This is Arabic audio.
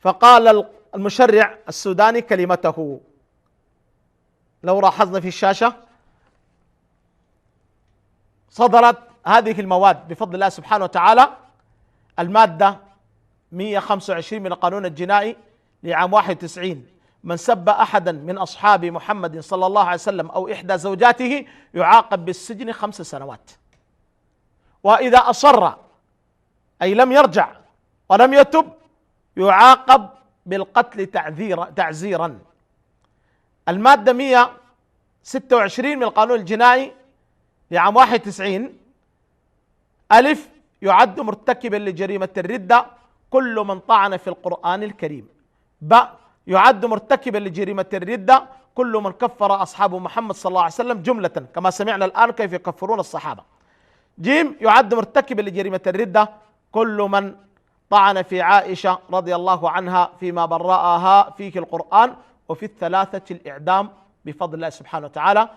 فقال المشرع السوداني كلمته. لو لاحظنا في الشاشة صدرت هذه المواد بفضل الله سبحانه وتعالى. المادة 125 من القانون الجنائي لعام 91: من سب أحدا من أصحاب محمد صلى الله عليه وسلم أو إحدى زوجاته يعاقب بالسجن 5 سنوات، وإذا أصر أي لم يرجع ولم يتب يعاقب بالقتل تعزيرا. المادة 126 من القانون الجنائي لعام 91: ألف، يعد مرتكبا لجريمة الردة كل من طعن في القرآن الكريم. ب، يعد مرتكبا لجريمة الردة كل من كفر أصحاب محمد صلى الله عليه وسلم جملة، كما سمعنا الآن كيف يكفرون الصحابة. جيم، يعد مرتكبا لجريمة الردة كل من طعن في عائشة رضي الله عنها فيما برأها فيه القرآن، وفي الثلاثة الإعدام بفضل الله سبحانه وتعالى.